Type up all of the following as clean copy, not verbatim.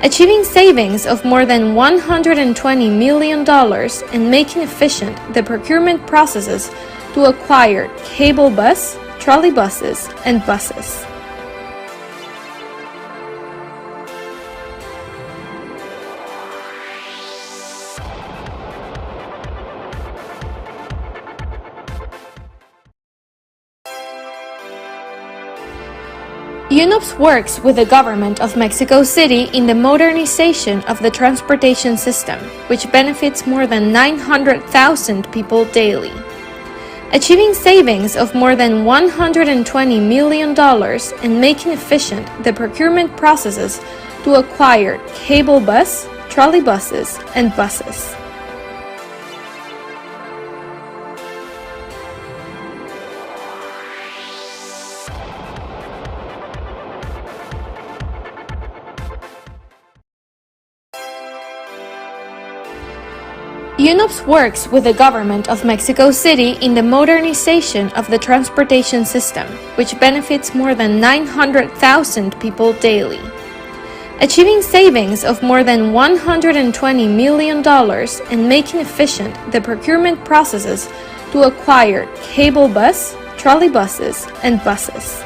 achieving savings of more than $120 million and making efficient the procurement processes to acquire cable bus, trolleybuses, and buses. UNOPS works with the government of Mexico City in the modernization of the transportation system, which benefits more than 900,000 people daily. Achieving savings of more than $120 million and making efficient the procurement processes to acquire cable bus, trolleybuses, and buses. UNOPS works with the government of Mexico City in the modernization of the transportation system, which benefits more than 900,000 people daily. Achieving savings of more than $120 million and making efficient the procurement processes to acquire cable bus, trolleybuses, and buses.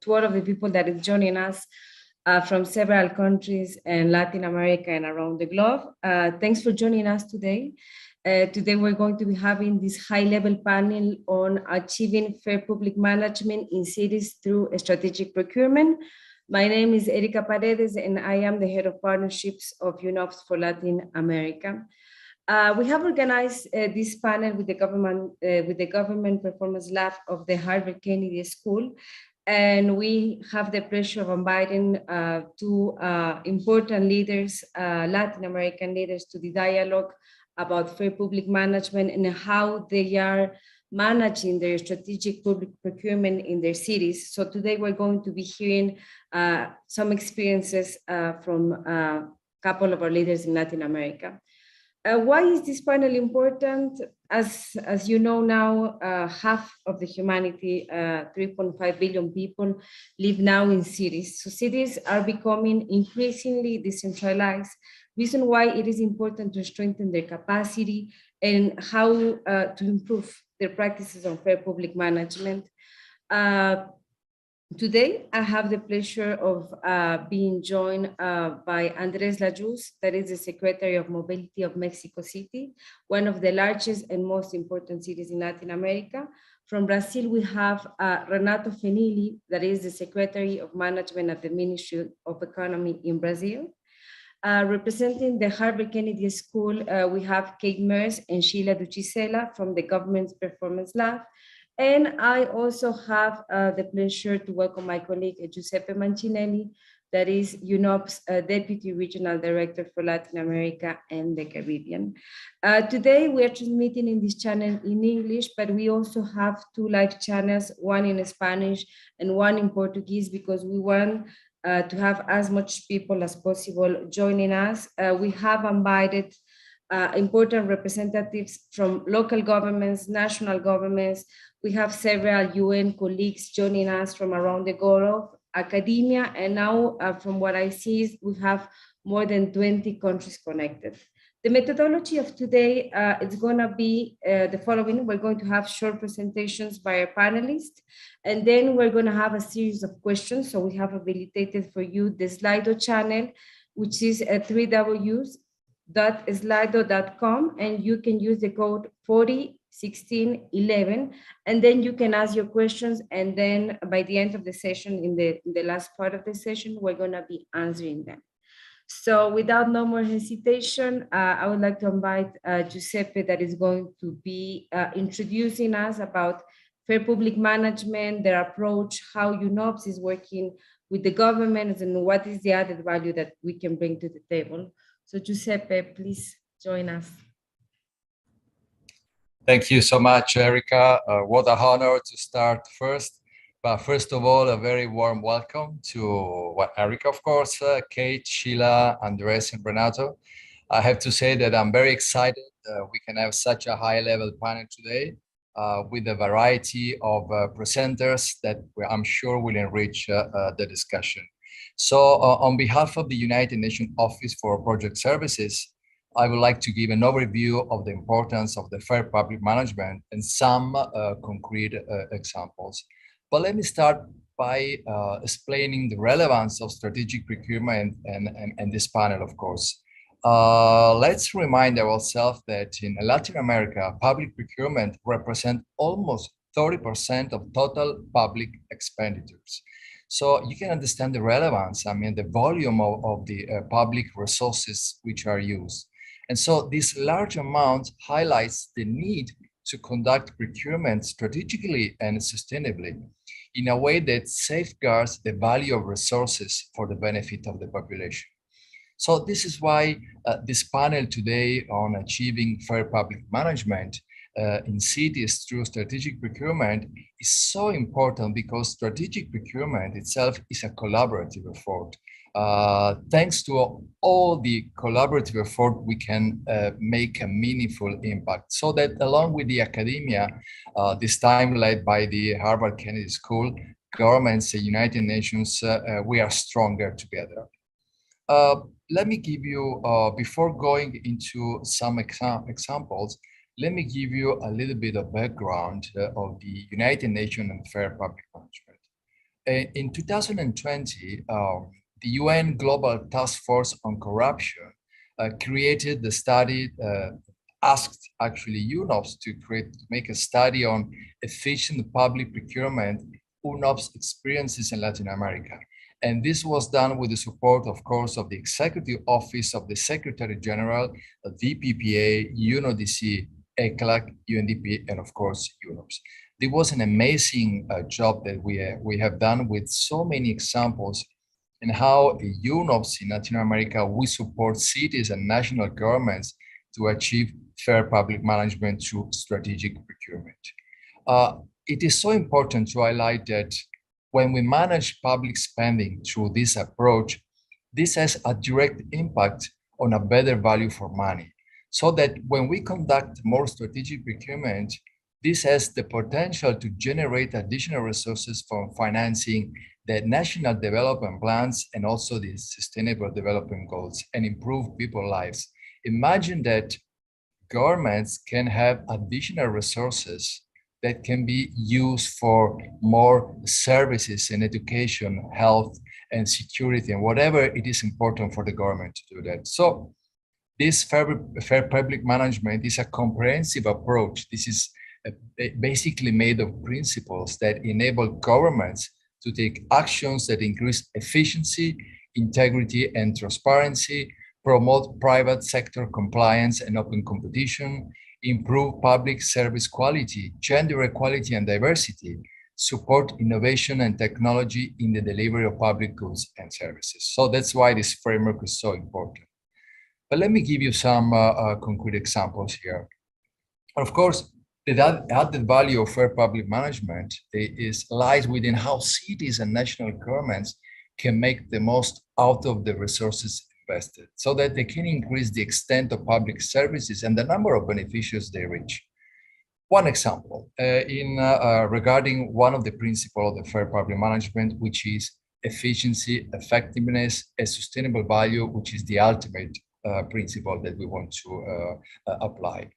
To all of the people that is joining us from several countries in Latin America and around the globe. Thanks for joining us today. Today we're going to be having this high-level panel on achieving fair public management in cities through strategic procurement. My name is Erika Paredes and I am the head of partnerships of UNOPS for Latin America. We have organized this panel with the Government Performance Lab of the Harvard Kennedy School. And we have the pleasure of inviting two important leaders, Latin American leaders, to the dialogue about fair public management and how they are managing their strategic public procurement in their cities. So today we're going to be hearing some experiences from a couple of our leaders in Latin America. Why is this panel important? As you know now, half of the humanity, 3.5 billion people, live now in cities. So cities are becoming increasingly decentralized. Reason why it is important to strengthen their capacity and how to improve their practices on fair public management. Today, I have the pleasure of being joined by Andrés Lajous, that is the Secretary of Mobility of Mexico City, one of the largest and most important cities in Latin America. From Brazil, we have Renato Fenili, that is the Secretary of Management at the Ministry of Economy in Brazil. Representing the Harvard Kennedy School, we have Kate Mertz and Shylah Duchicela from the Government's Performance Lab. And I also have the pleasure to welcome my colleague Giuseppe Mancinelli, that is UNOPS Deputy Regional Director for Latin America and the Caribbean. Today we are transmitting in this channel in English, but we also have two live channels, one in Spanish and one in Portuguese, because we want to have as much people as possible joining us. We have invited important representatives from local governments, national governments. We have several UN colleagues joining us from around the globe, academia, and now from what I see, we have more than 20 countries connected. The methodology of today is going to be the following. We're going to have short presentations by our panelists, and then we're going to have a series of questions. So we have habilitated for you the Slido channel, which is at www.slido.com, and you can use the code 401611, and then you can ask your questions, and then by the end of the session, in the last part of the session, we're going to be answering them. So without no more hesitation, I would like to invite Giuseppe, that is going to be introducing us about fair public management, their approach, how UNOPS is working with the government, and what is the added value that we can bring to the table. So Giuseppe, please join us. Thank you so much, Erika. What an honor to start first. But first of all, a very warm welcome to Erika, of course, Kate, Shylah, Andrés, and Renato. I have to say that I'm very excited we can have such a high-level panel today with a variety of presenters that I'm sure will enrich the discussion. So on behalf of the United Nations Office for Project Services, I would like to give an overview of the importance of the fair public management and some concrete examples. But let me start by explaining the relevance of strategic procurement and this panel, of course. Let's remind ourselves that in Latin America, public procurement represents almost 30% of total public expenditures. So you can understand the relevance, I mean, the volume of the public resources which are used. And so this large amount highlights the need to conduct procurement strategically and sustainably in a way that safeguards the value of resources for the benefit of the population. So this is why this panel today on achieving fair public management in cities through strategic procurement is so important, because strategic procurement itself is a collaborative effort. Thanks to all the collaborative effort, we can make a meaningful impact. So that along with the academia, this time led by the Harvard Kennedy School, governments, the United Nations, we are stronger together. Let me give you, before going into some examples, let me give you a little bit of background of the United Nations and fair public management. In 2020, the UN Global Task Force on Corruption created the study, asked actually UNOPS to make a study on efficient public procurement, UNOPS experiences in Latin America. And this was done with the support, of course, of the Executive Office of the Secretary General, VPPA, UNODC, ECLAC, UNDP, and of course, UNOPS. It was an amazing job that we have done with so many examples and how UNOPS in Latin America, we support cities and national governments to achieve fair public management through strategic procurement. It is so important to highlight that when we manage public spending through this approach, this has a direct impact on a better value for money. So that when we conduct more strategic procurement, this has the potential to generate additional resources for financing the national development plans and also the sustainable development goals and improve people's lives. Imagine that governments can have additional resources that can be used for more services in education, health, and security, and whatever it is important for the government to do that. So this fair public management is a comprehensive approach. This is basically made of principles that enable governments to take actions that increase efficiency, integrity, and transparency, promote private sector compliance and open competition, improve public service quality, gender equality and diversity, support innovation and technology in the delivery of public goods and services. So that's why this framework is so important. But let me give you some concrete examples here. Of course, the added value of fair public management lies within how cities and national governments can make the most out of the resources invested, so that they can increase the extent of public services and the number of beneficiaries they reach. One example regarding one of the principles of the fair public management, which is efficiency, effectiveness, and sustainable value, which is the ultimate principle that we want to apply.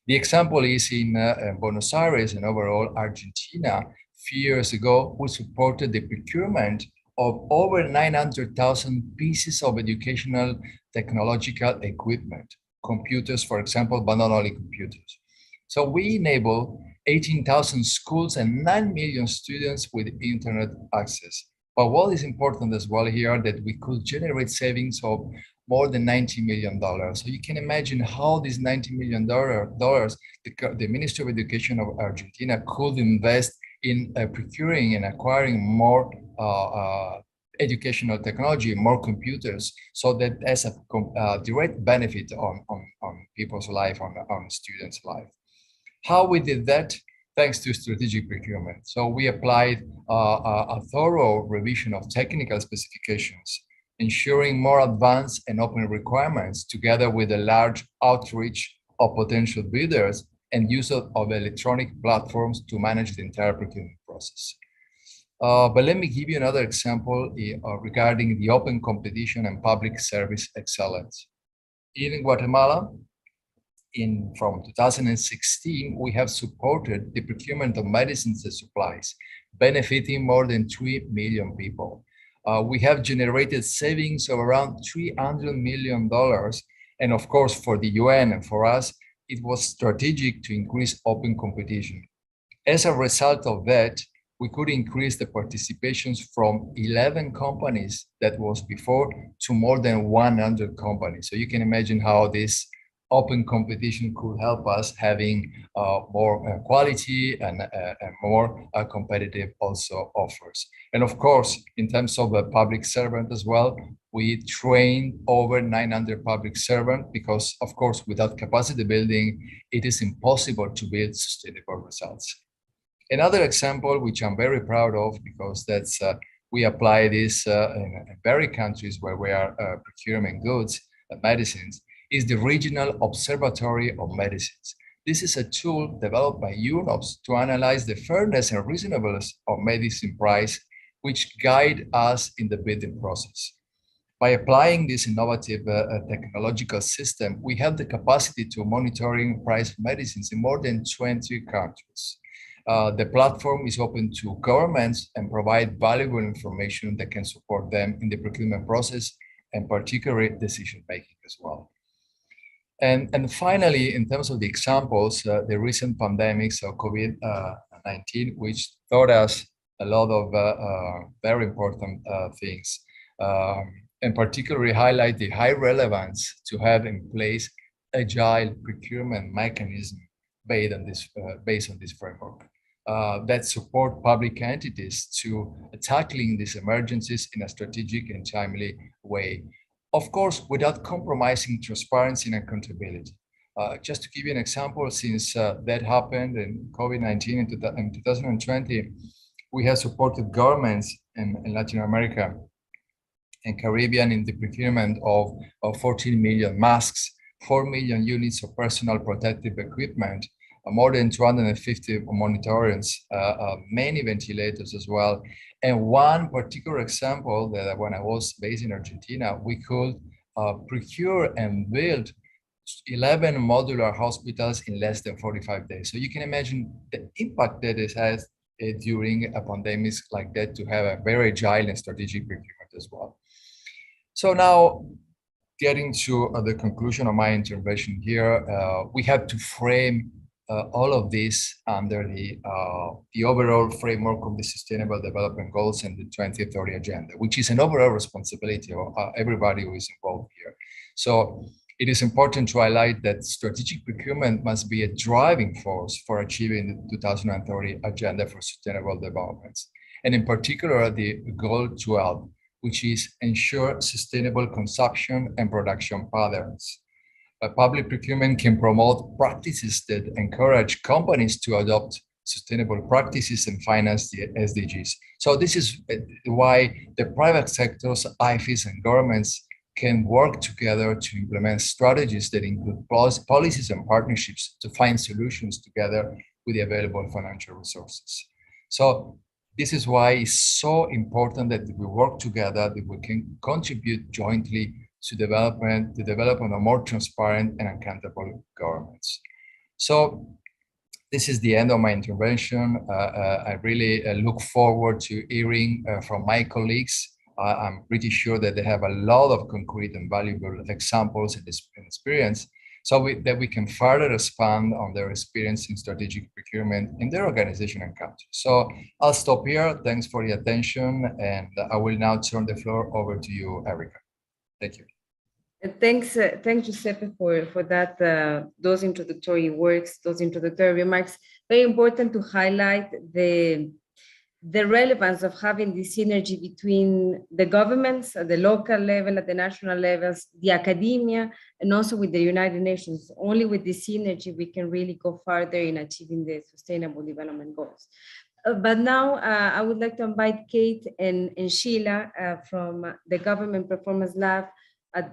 The example is in Buenos Aires and overall Argentina. A few years ago, we supported the procurement of over 900,000 pieces of educational technological equipment, computers, for example, but not only computers. So we enable 18,000 schools and 9 million students with internet access. But what is important as well here, that we could generate savings of more than $90 million. So you can imagine how this $90 million, the Ministry of Education of Argentina could invest in procuring and acquiring more educational technology, more computers, so that has a direct benefit on people's life, on students' life. How we did that? Thanks to strategic procurement. So we applied a thorough revision of technical specifications, ensuring more advanced and open requirements, together with a large outreach of potential bidders and use of electronic platforms to manage the entire procurement process. But let me give you another example regarding the open competition and public service excellence. In Guatemala, from 2016, we have supported the procurement of medicines and supplies, benefiting more than 3 million people. We have generated savings of around $300 million. And of course, for the UN and for us, it was strategic to increase open competition. As a result of that, we could increase the participations from 11 companies that was before to more than 100 companies. So you can imagine how this open competition could help us having more quality and more competitive also offers. And of course, in terms of a public servant as well, we trained over 900 public servants because, of course, without capacity building, it is impossible to build sustainable results. Another example, which I'm very proud of, because that's we apply this in very countries where we are procuring goods and medicines, is the Regional Observatory of Medicines. This is a tool developed by UNOPS to analyze the fairness and reasonableness of medicine price, which guide us in the bidding process. By applying this innovative technological system, we have the capacity to monitoring price of medicines in more than 20 countries. The platform is open to governments and provide valuable information that can support them in the procurement process and particularly decision-making as well. And finally, in terms of the examples, the recent pandemics of COVID-19, which taught us a lot of very important things, and particularly highlight the high relevance to have in place agile procurement mechanism based on this framework that support public entities to tackling these emergencies in a strategic and timely way. Of course, without compromising transparency and accountability. Just to give you an example, since that happened in COVID-19 in 2020, we have supported governments in Latin America and Caribbean in the procurement of 14 million masks, 4 million units of personal protective equipment, more than 250 monitorings, many ventilators as well. And one particular example that when I was based in Argentina, we could procure and build 11 modular hospitals in less than 45 days. So you can imagine the impact that it has during a pandemic like that, to have a very agile and strategic procurement as well. So now, getting to the conclusion of my intervention here, we have to frame all of this under the overall framework of the Sustainable Development Goals and the 2030 Agenda, which is an overall responsibility of everybody who is involved here. So it is important to highlight that strategic procurement must be a driving force for achieving the 2030 Agenda for Sustainable Development, and in particular the Goal 12, which is ensure sustainable consumption and production patterns. Public procurement can promote practices that encourage companies to adopt sustainable practices and finance the SDGs. So this is why the private sectors, IFIs, and governments can work together to implement strategies that include policies and partnerships to find solutions together with the available financial resources. So this is why it's so important that we work together, that we can contribute jointly to the development of more transparent and accountable governments. So this is the end of my intervention. I really look forward to hearing from my colleagues. I'm pretty sure that they have a lot of concrete and valuable examples and experience, so that we can further expand on their experience in strategic procurement in their organization and country. So I'll stop here. Thanks for the attention, and I will now turn the floor over to you, Erica. Thank you. Thanks, Giuseppe, for that, those introductory words, those introductory remarks. Very important to highlight the relevance of having this synergy between the governments at the local level, at the national levels, the academia, and also with the United Nations. Only with this synergy, we can really go farther in achieving the Sustainable Development Goals. But now I would like to invite Kate and Shylah from the Government Performance Lab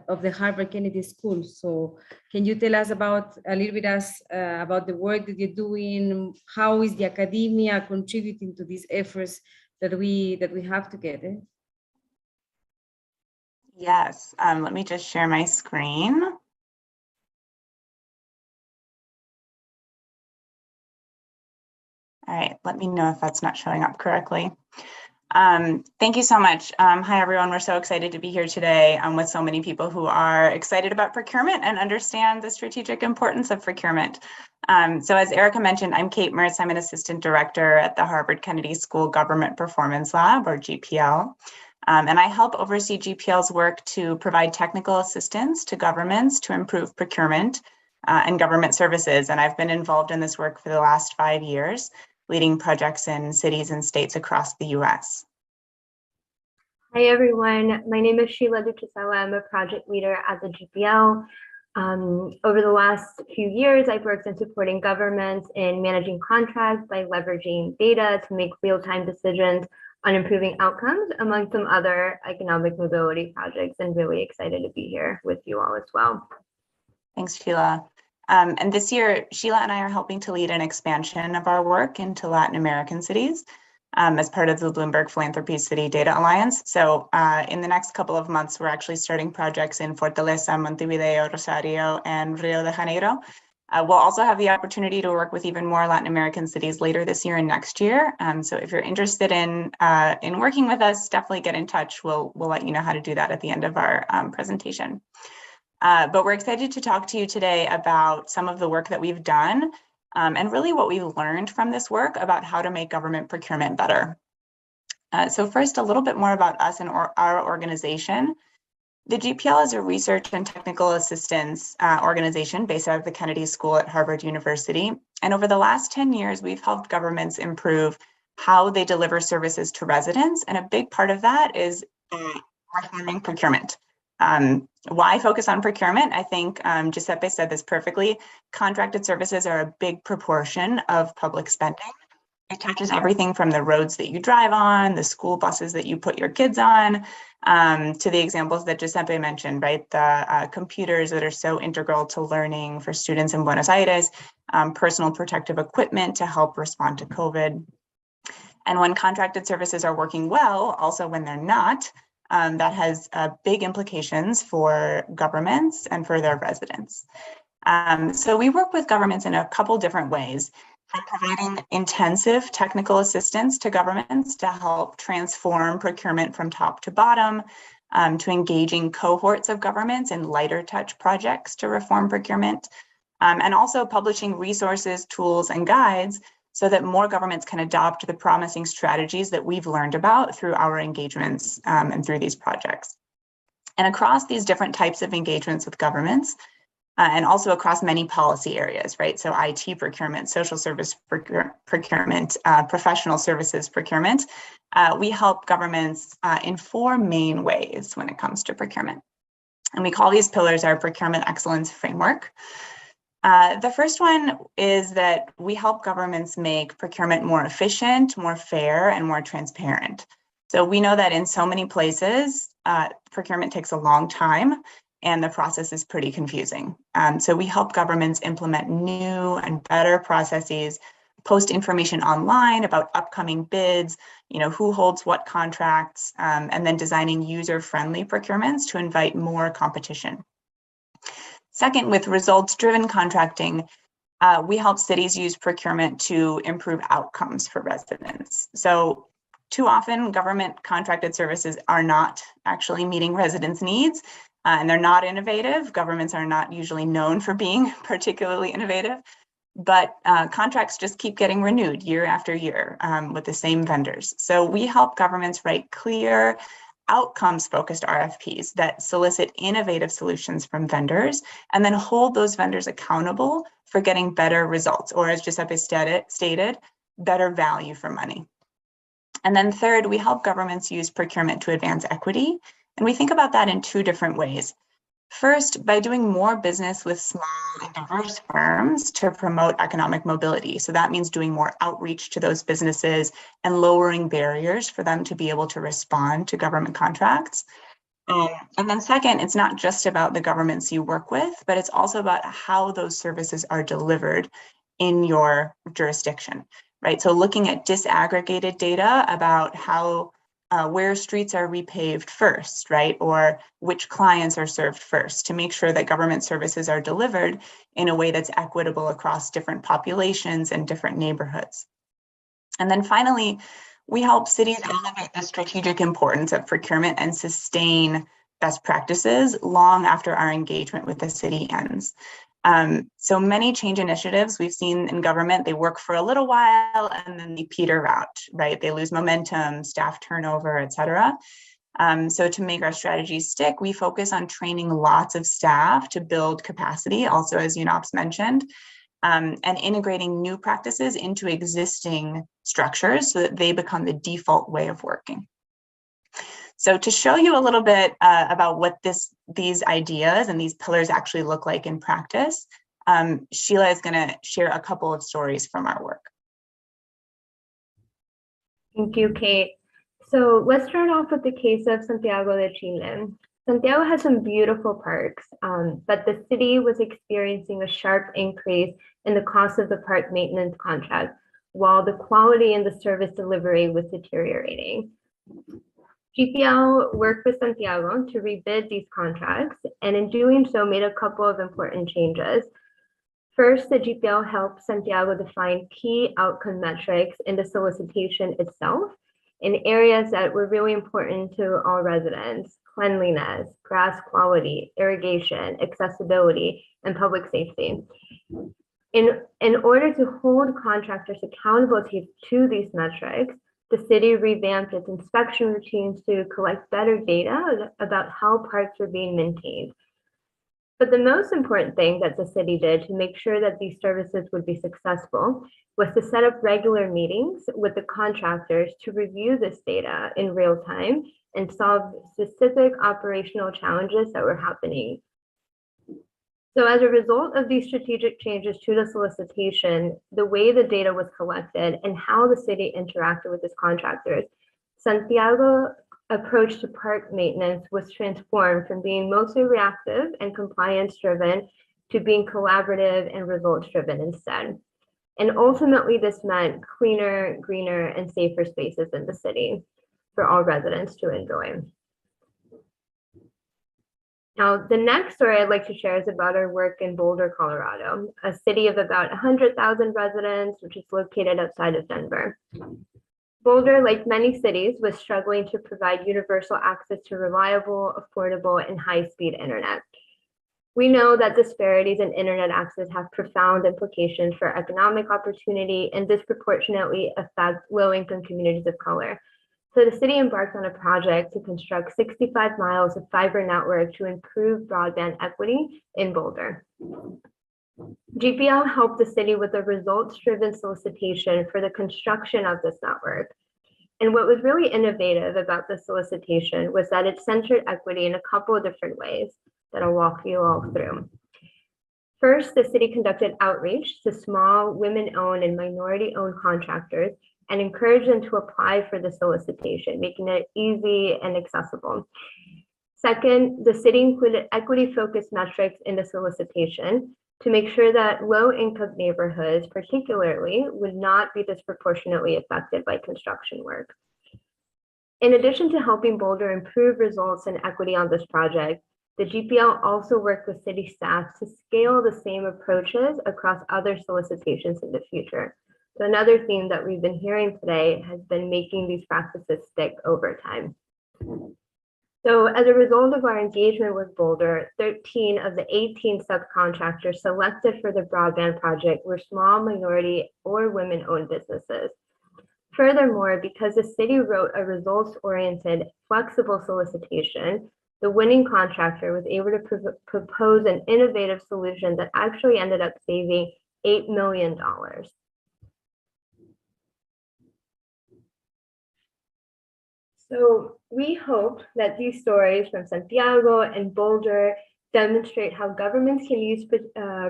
of the Harvard Kennedy School. So can you tell us about a little bit about the work that you're doing? How is the academia contributing to these efforts that we have together? Yes, let me just share my screen. All right, let me know if that's not showing up correctly. Thank you so much. Hi, everyone. We're so excited to be here today with so many people who are excited about procurement and understand the strategic importance of procurement. So as Erica mentioned, I'm Kate Mertz. I'm an assistant director at the Harvard Kennedy School Government Performance Lab, or GPL. And I help oversee GPL's work to provide technical assistance to governments to improve procurement and government services. And I've been involved in this work for the last 5 years, leading projects in cities and states across the US. Hi, everyone. My name is Shylah Duchicela. I'm a project leader at the GPL. Over the last few years, I've worked in supporting governments in managing contracts by leveraging data to make real-time decisions on improving outcomes, among some other economic mobility projects, and really excited to be here with you all as well. Thanks, Shylah. And this year, Shylah and I are helping to lead an expansion of our work into Latin American cities as part of the Bloomberg Philanthropy City Data Alliance. So in the next couple of months, we're actually starting projects in Fortaleza, Montevideo, Rosario, and Rio de Janeiro. We'll also have the opportunity to work with even more Latin American cities later this year and next year. So if you're interested in working with us, definitely get in touch. We'll let you know how to do that at the end of our presentation. But we're excited to talk to you today about some of the work that we've done and really what we've learned from this work about how to make government procurement better. So first, a little bit more about us and our organization. The GPL is a research and technical assistance organization based out of the Kennedy School at Harvard University. And over the last 10 years, we've helped governments improve how they deliver services to residents. And a big part of that is reforming procurement. Why focus on procurement? I think Giuseppe said this perfectly. Contracted services are a big proportion of public spending. It touches everything from the roads that you drive on, the school buses that you put your kids on, to the examples that Giuseppe mentioned, right? The computers that are so integral to learning for students in Buenos Aires, personal protective equipment to help respond to COVID. And when contracted services are working well, also when they're not, that has big implications for governments and for their residents. So we work with governments in a couple different ways, from providing intensive technical assistance to governments to help transform procurement from top to bottom, to engaging cohorts of governments in lighter touch projects to reform procurement, and also publishing resources, tools, and guides so that more governments can adopt the promising strategies that we've learned about through our engagements and through these projects. And across these different types of engagements with governments, and also across many policy areas, right? So IT procurement, social service procurement, professional services procurement, we help governments in 4 main ways when it comes to procurement. And we call these pillars our procurement excellence framework. The first one is that we help governments make procurement more efficient, more fair, and more transparent. So we know that in so many places, procurement takes a long time and the process is pretty confusing. So we help governments implement new and better processes, post information online about upcoming bids, who holds what contracts, and then designing user-friendly procurements to invite more competition. Second, with results-driven contracting, we help cities use procurement to improve outcomes for residents. So too often, government contracted services are not actually meeting residents' needs, and they're not innovative. Governments are not usually known for being particularly innovative, but contracts just keep getting renewed year after year with the same vendors. So we help governments write clear, outcomes-focused RFPs that solicit innovative solutions from vendors and then hold those vendors accountable for getting better results, or as Giuseppe stated, better value for money. And then third, we help governments use procurement to advance equity. And we think about that in 2 different ways. First, by doing more business with small and diverse firms to promote economic mobility. So that means doing more outreach to those businesses and lowering barriers for them to be able to respond to government contracts. And then second, it's not just about the governments you work with, but it's also about how those services are delivered in your jurisdiction, right? So looking at disaggregated data about how, where streets are repaved first, right? Or which clients are served first, to make sure that government services are delivered in a way that's equitable across different populations and different neighborhoods. And then finally, we help cities elevate the strategic importance of procurement and sustain best practices long after our engagement with the city ends. So many change initiatives we've seen in government, they work for a little while and then they peter out, right? They lose momentum, staff turnover, et cetera. So to make our strategies stick, we focus on training lots of staff to build capacity, also as UNOPS mentioned, and integrating new practices into existing structures so that they become the default way of working. So to show you a little bit about what these ideas and these pillars actually look like in practice, Shylah is going to share a couple of stories from our work. Thank you, Kate. So let's start off with the case of Santiago de Chile. Santiago has some beautiful parks, but the city was experiencing a sharp increase in the cost of the park maintenance contract, while the quality and the service delivery was deteriorating. GPL worked with Santiago to rebid these contracts, and in doing so made a couple of important changes. First, the GPL helped Santiago define key outcome metrics in the solicitation itself in areas that were really important to all residents: cleanliness, grass quality, irrigation, accessibility, and public safety. In order to hold contractors accountable to these metrics, the city revamped its inspection routines to collect better data about how parks were being maintained. But the most important thing that the city did to make sure that these services would be successful was to set up regular meetings with the contractors to review this data in real time and solve specific operational challenges that were happening. So as a result of these strategic changes to the solicitation, the way the data was collected and how the city interacted with its contractors, Santiago's approach to park maintenance was transformed from being mostly reactive and compliance-driven to being collaborative and results-driven instead. And ultimately, this meant cleaner, greener, and safer spaces in the city for all residents to enjoy. Now, the next story I'd like to share is about our work in Boulder, Colorado, a city of about 100,000 residents, which is located outside of Denver. Boulder, like many cities, was struggling to provide universal access to reliable, affordable, and high-speed internet. We know that disparities in internet access have profound implications for economic opportunity and disproportionately affect low-income communities of color. So the city embarked on a project to construct 65 miles of fiber network to improve broadband equity in Boulder. GPL helped the city with a results-driven solicitation for the construction of this network. And what was really innovative about the solicitation was that it centered equity in a couple of different ways that I'll walk you all through. First, the city conducted outreach to small women-owned and minority-owned contractors and encouraged them to apply for the solicitation, making it easy and accessible. Second, the city included equity-focused metrics in the solicitation to make sure that low-income neighborhoods, particularly, would not be disproportionately affected by construction work. In addition to helping Boulder improve results and equity on this project, the GPL also worked with city staff to scale the same approaches across other solicitations in the future. So another theme that we've been hearing today has been making these practices stick over time. So as a result of our engagement with Boulder, 13 of the 18 subcontractors selected for the broadband project were small minority or women-owned businesses. Furthermore, because the city wrote a results-oriented, flexible solicitation, the winning contractor was able to propose an innovative solution that actually ended up saving $8 million. So we hope that these stories from Santiago and Boulder demonstrate how governments can use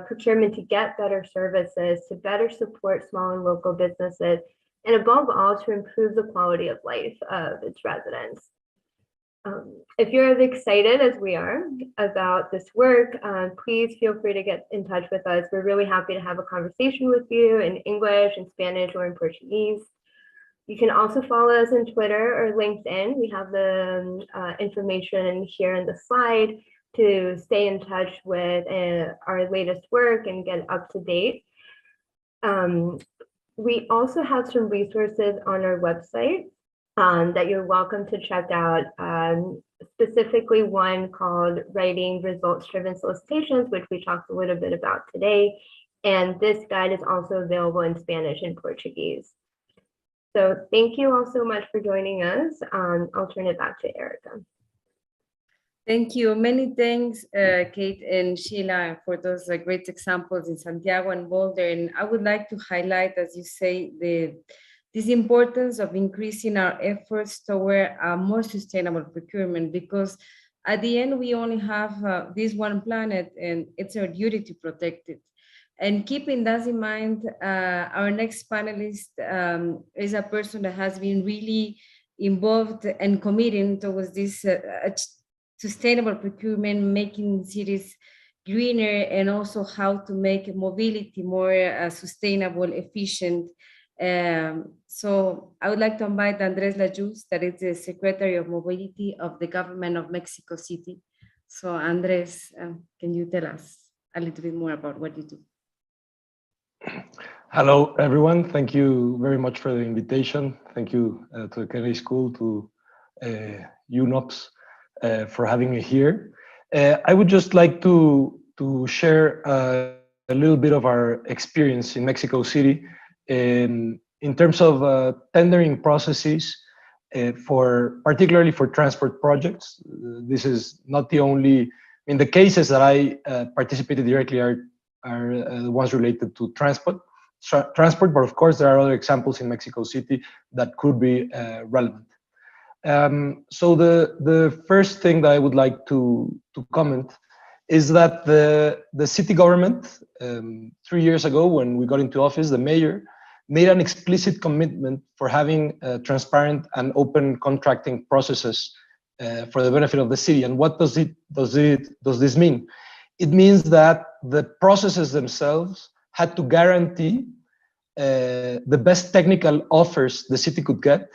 procurement to get better services, to better support small and local businesses, and above all, to improve the quality of life of its residents. If you're as excited as we are about this work, please feel free to get in touch with us. We're really happy to have a conversation with you in English, in Spanish, or in Portuguese. You can also follow us on Twitter or LinkedIn. We have the information here in the slide to stay in touch with our latest work and get up to date. We also have some resources on our website that you're welcome to check out, specifically one called Writing Results-Driven Solicitations, which we talked a little bit about today. And this guide is also available in Spanish and Portuguese. So thank you all so much for joining us. I'll turn it back to Erica. Thank you. Many thanks, Kate and Shylah, for those great examples in Santiago and Boulder. And I would like to highlight, as you say, this importance of increasing our efforts toward a more sustainable procurement, because at the end, we only have this one planet, and it's our duty to protect it. And keeping that in mind, our next panelist is a person that has been really involved and committing towards this sustainable procurement, making cities greener, and also how to make mobility more sustainable, efficient. So I would like to invite Andrés Lajous, that is the Secretary of Mobility of the Government of Mexico City. So Andrés, can you tell us a little bit more about what you do? Hello, everyone. Thank you very much for the invitation. Thank you to the Kennedy School, to UNOPS for having me here. I would just like to share a little bit of our experience in Mexico City in terms of tendering processes, particularly for transport projects. This is not the only, in the cases that I participated directly are the ones related to transport, but of course there are other examples in Mexico City that could be relevant. So the first thing that I would like to comment is that the city government, 3 years ago when we got into office, the mayor made an explicit commitment for having transparent and open contracting processes for the benefit of the city. And what does this mean? It means that the processes themselves had to guarantee the best technical offers the city could get,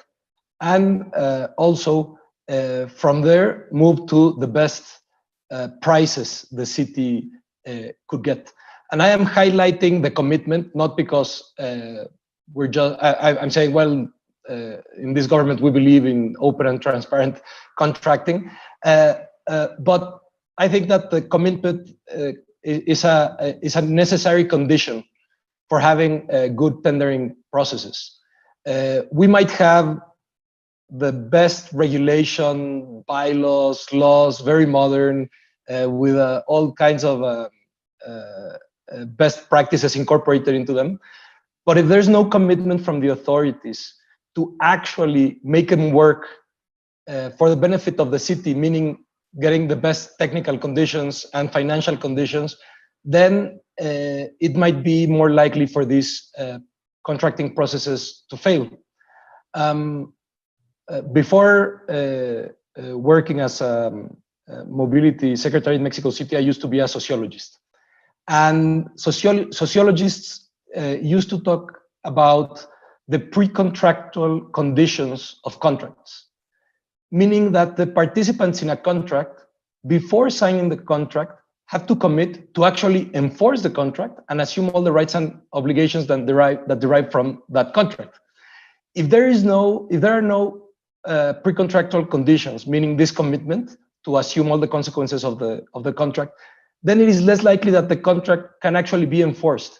and also from there move to the best prices the city could get. And I am highlighting the commitment, not because we're just, I'm saying, well, in this government we believe in open and transparent contracting, but I think that the commitment is a necessary condition for having good tendering processes. We might have the best regulation, bylaws, laws, very modern, with all kinds of best practices incorporated into them. But if there's no commitment from the authorities to actually make them work for the benefit of the city, meaning getting the best technical conditions and financial conditions, then it might be more likely for these contracting processes to fail. Before working as a mobility secretary in Mexico City, I used to be a sociologist. And sociologists used to talk about the pre-contractual conditions of contracts, meaning that the participants in a contract, before signing the contract, have to commit to actually enforce the contract and assume all the rights and obligations that derive from that contract. If there are no pre-contractual conditions, meaning this commitment to assume all the consequences of the contract, then it is less likely that the contract can actually be enforced.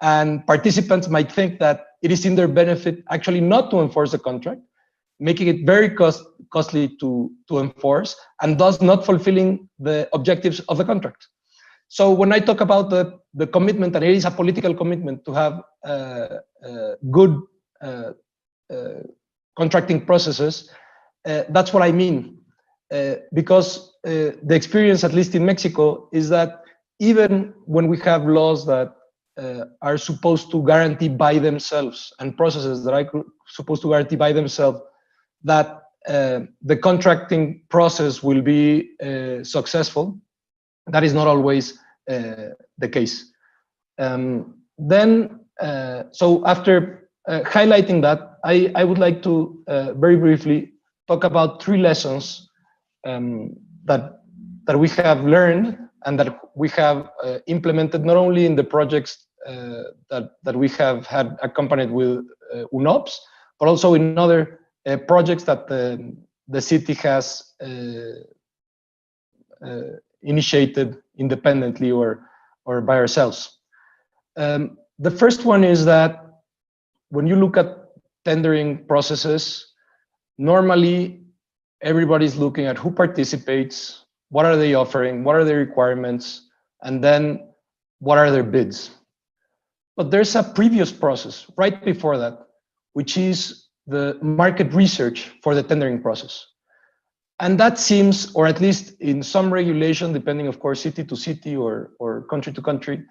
And participants might think that it is in their benefit actually not to enforce the contract, making it very costly to enforce, and thus not fulfilling the objectives of the contract. So when I talk about the commitment, and it is a political commitment to have good contracting processes, that's what I mean. Because the experience, at least in Mexico, is that even when we have laws that are supposed to guarantee by themselves, and processes that are supposed to guarantee by themselves, that the contracting process will be successful. That is not always the case. So after highlighting that, I would like to very briefly talk about 3 lessons that we have learned and that we have implemented not only in the projects that we have had accompanied with UNOPS, but also in other projects that the city has initiated independently or by ourselves. The first one is that when you look at tendering processes, normally everybody's looking at who participates, what are they offering, what are their requirements, and then what are their bids. But there's a previous process right before that, which is the market research for the tendering process. And that seems, or at least in some regulation, depending of course city to city or country to country,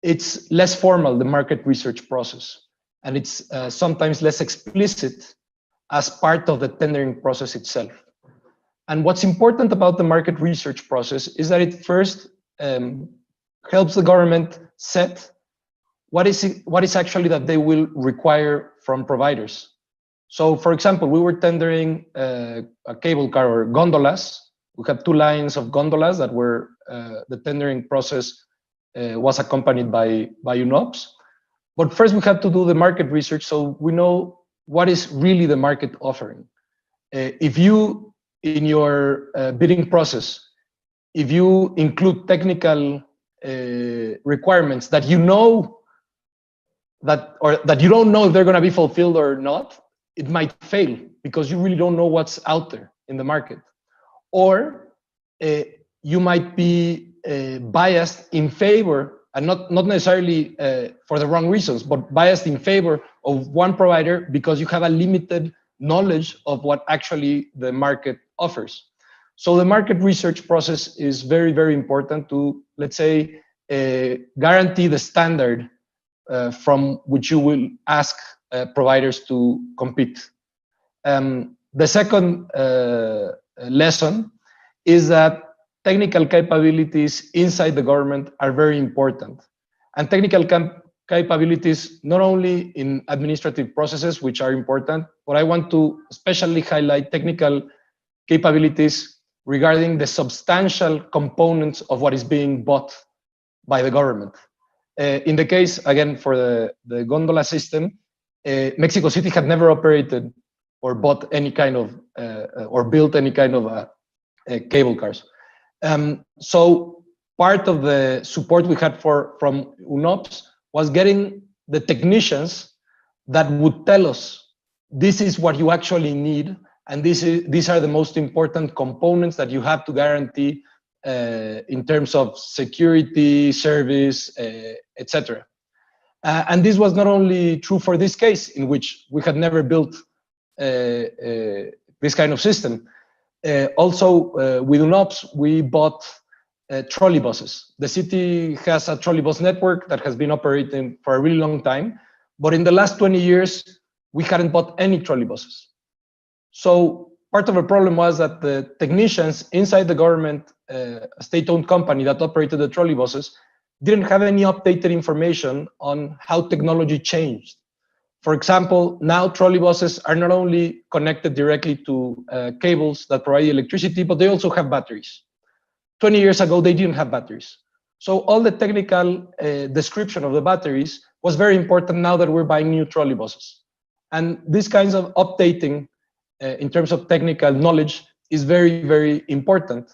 it's less formal, the market research process. And it's sometimes less explicit as part of the tendering process itself. And what's important about the market research process is that it first helps the government set what is actually that they will require from providers. So for example, we were tendering a cable car or gondolas. We had 2 lines of gondolas that were, the tendering process was accompanied by UNOPS. But first we had to do the market research so we know what is really the market offering. If you, in your bidding process, if you include technical requirements that you know or that you don't know if they're going to be fulfilled or not, it might fail because you really don't know what's out there in the market. Or you might be biased in favor, and not necessarily for the wrong reasons, but biased in favor of one provider because you have a limited knowledge of what actually the market offers. So the market research process is very, very important to, let's say, guarantee the standard from which you will ask providers to compete. The second lesson is that technical capabilities inside the government are very important. And technical capabilities, not only in administrative processes, which are important, but I want to especially highlight technical capabilities regarding the substantial components of what is being bought by the government. In the case, again, for the gondola system, Mexico City had never operated or bought any kind of, or built any kind of cable cars. So part of the support we had from UNOPS was getting the technicians that would tell us, this is what you actually need, and these are the most important components that you have to guarantee in terms of security, service, etc. And this was not only true for this case, in which we had never built this kind of system. Also, with UNOPS, we bought trolley buses. The city has a trolley bus network that has been operating for a really long time, but in the last 20 years, we hadn't bought any trolley buses. So part of the problem was that the technicians inside the government, a state-owned company that operated the trolley buses, didn't have any updated information on how technology changed. For example, now trolley buses are not only connected directly to cables that provide electricity, but they also have batteries. 20 years ago, they didn't have batteries. So all the technical description of the batteries was very important now that we're buying new trolley buses. And these kinds of updating in terms of technical knowledge is very, very important,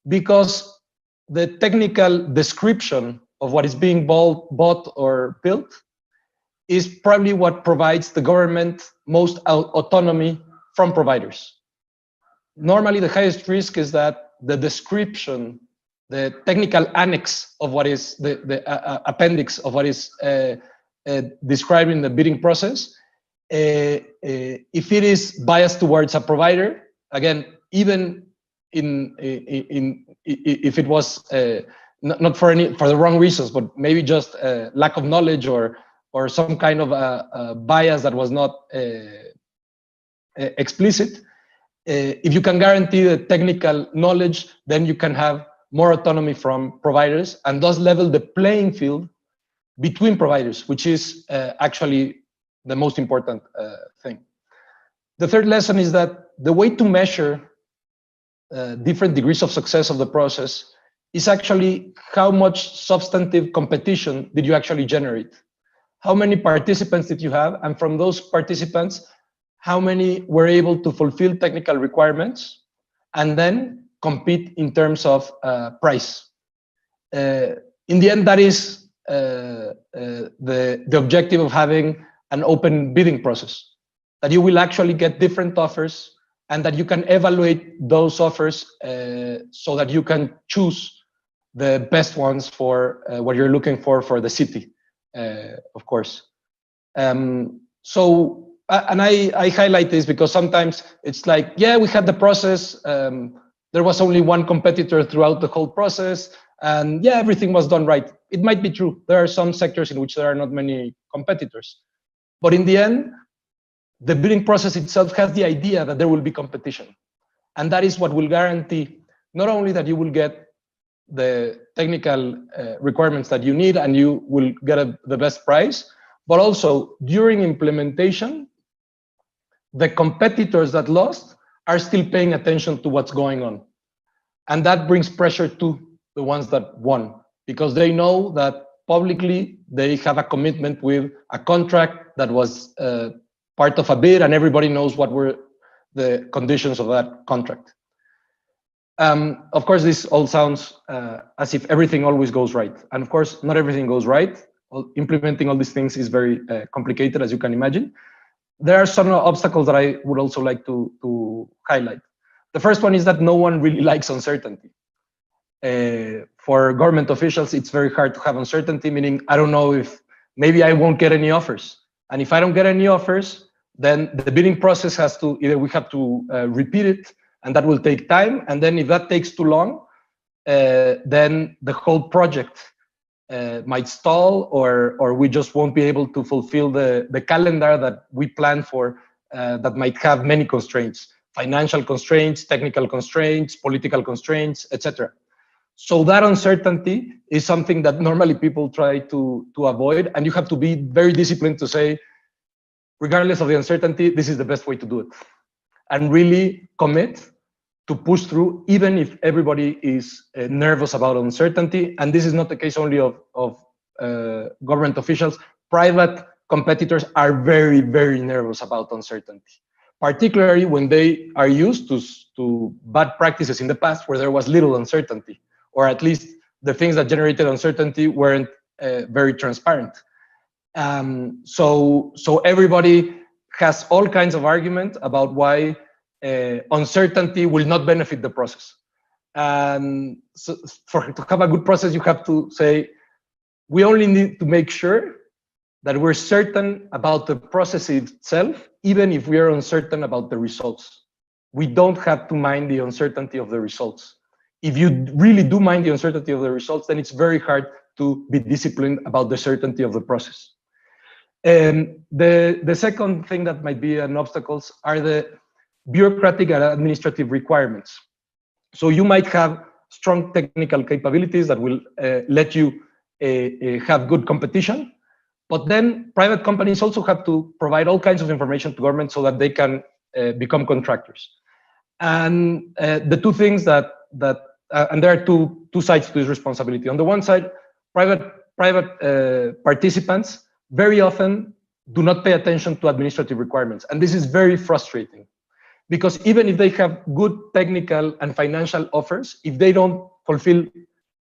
because the technical description of what is being bought or built is probably what provides the government most autonomy from providers. Normally, the highest risk is that the description, the technical annex of what is the appendix of what is described in the bidding process, if it is biased towards a provider, again, even if it was not for the wrong reasons, but maybe just lack of knowledge or some kind of bias that was not explicit, If you can guarantee the technical knowledge, then you can have more autonomy from providers and thus level the playing field between providers, which is actually the most important thing. The third lesson is that the way to measure different degrees of success of the process is actually how much substantive competition did you actually generate? How many participants did you have? And from those participants, how many were able to fulfill technical requirements and then compete in terms of price? In the end, that is the objective of having an open bidding process, that you will actually get different offers and that you can evaluate those offers so that you can choose the best ones for what you're looking for the city, of course. So, and I highlight this because sometimes it's like, yeah, we had the process, there was only one competitor throughout the whole process, and yeah, everything was done right. It might be true. There are some sectors in which there are not many competitors. But in the end, the bidding process itself has the idea that there will be competition. And that is what will guarantee not only that you will get the technical requirements that you need and you will get the best price, but also during implementation, the competitors that lost are still paying attention to what's going on. And that brings pressure to the ones that won, because they know that publicly they have a commitment with a contract that was part of a bid, and everybody knows what were the conditions of that contract. Of course, this all sounds as if everything always goes right. And of course, not everything goes right. Implementing all these things is very complicated, as you can imagine. There are some obstacles that I would also like to highlight. The first one is that no one really likes uncertainty. For government officials, it's very hard to have uncertainty, meaning I don't know if maybe I won't get any offers. And if I don't get any offers, then the bidding process has to, either we have to repeat it, and that will take time. And then if that takes too long, then the whole project might stall, or we just won't be able to fulfill the calendar that we plan for that might have many constraints, financial constraints, technical constraints, political constraints, etc. So that uncertainty is something that normally people try to avoid, and you have to be very disciplined to say, regardless of the uncertainty, this is the best way to do it. And really commit to push through, even if everybody is nervous about uncertainty. And this is not the case only of government officials. Private competitors are very, very nervous about uncertainty, particularly when they are used to bad practices in the past where there was little uncertainty, or at least the things that generated uncertainty weren't very transparent. So everybody has all kinds of argument about why uncertainty will not benefit the process. And so to have a good process, you have to say, we only need to make sure that we're certain about the process itself, even if we are uncertain about the results. We don't have to mind the uncertainty of the results. If you really do mind the uncertainty of the results, then it's very hard to be disciplined about the certainty of the process. The second thing that might be an obstacle are the bureaucratic and administrative requirements. So you might have strong technical capabilities that will let you have good competition, but then private companies also have to provide all kinds of information to government so that they can become contractors. And the two things and there are two sides to this responsibility. On the one side, private participants very often do not pay attention to administrative requirements. And this is very frustrating, because even if they have good technical and financial offers, if they don't fulfill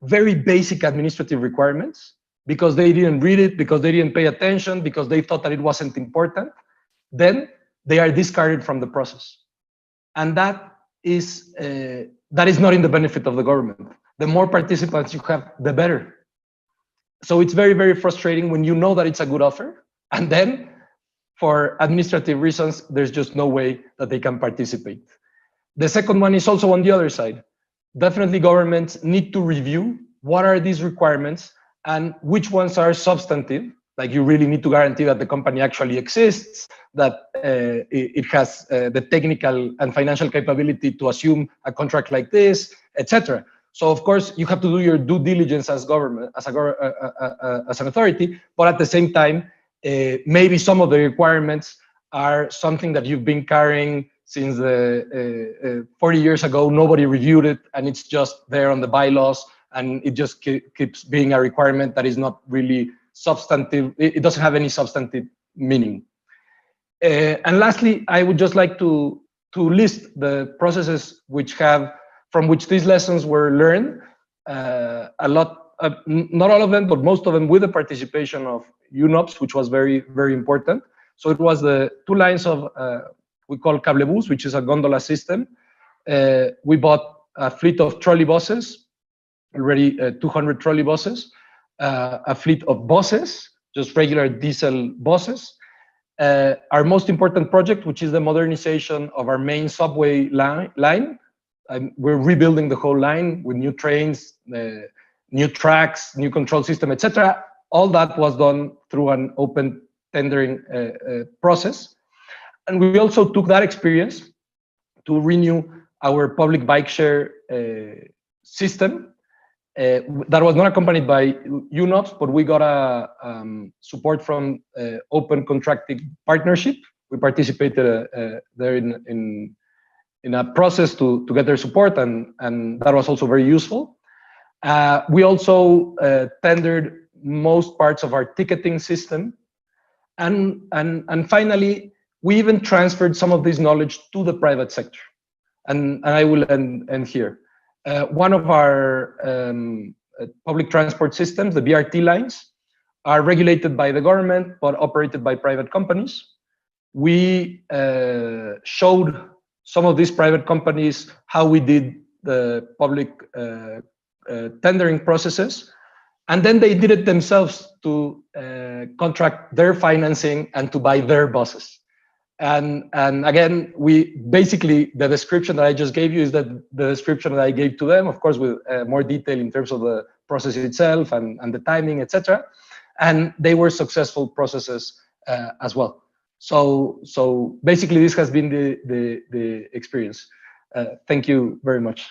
very basic administrative requirements, because they didn't read it, because they didn't pay attention, because they thought that it wasn't important, then they are discarded from the process. And that is not in the benefit of the government. The more participants you have, the better. So it's very, very frustrating when you know that it's a good offer, and then for administrative reasons, there's just no way that they can participate. The second one is also on the other side. Definitely governments need to review what are these requirements and which ones are substantive Like you really need to guarantee that the company actually exists, that it has the technical and financial capability to assume a contract like this, etc. So of course you have to do your due diligence as government, as an authority, but at the same time, maybe some of the requirements are something that you've been carrying since 40 years ago. Nobody reviewed it, and it's just there on the bylaws, and it just keeps being a requirement that is not really substantive. It doesn't have any substantive meaning. And lastly, I would just like to list the processes from which these lessons were learned. A lot, not all of them, but most of them with the participation of UNOPS, which was very, very important. So it was the 2 lines of, we call cablebus, which is a gondola system. We bought a fleet of trolley buses, already 200 trolley buses, a fleet of buses, just regular diesel buses. Our most important project, which is the modernization of our main subway line. We're rebuilding the whole line with new trains, new tracks, new control system, etc. All that was done through an open tendering process. And we also took that experience to renew our public bike share system. That was not accompanied by UNOPS, but we got a support from Open Contracting Partnership. We participated there in a process to get their support, and that was also very useful. We also tendered most parts of our ticketing system, and finally, we even transferred some of this knowledge to the private sector. And I will end here. One of our public transport systems, the BRT lines, are regulated by the government, but operated by private companies. We showed some of these private companies how we did the public tendering processes, and then they did it themselves to contract their financing and to buy their buses. And again, we basically, the description that I just gave you is that the description that I gave to them, of course, with more detail in terms of the process itself and the timing, etc. And they were successful processes as well. So basically, this has been the experience. Thank you very much.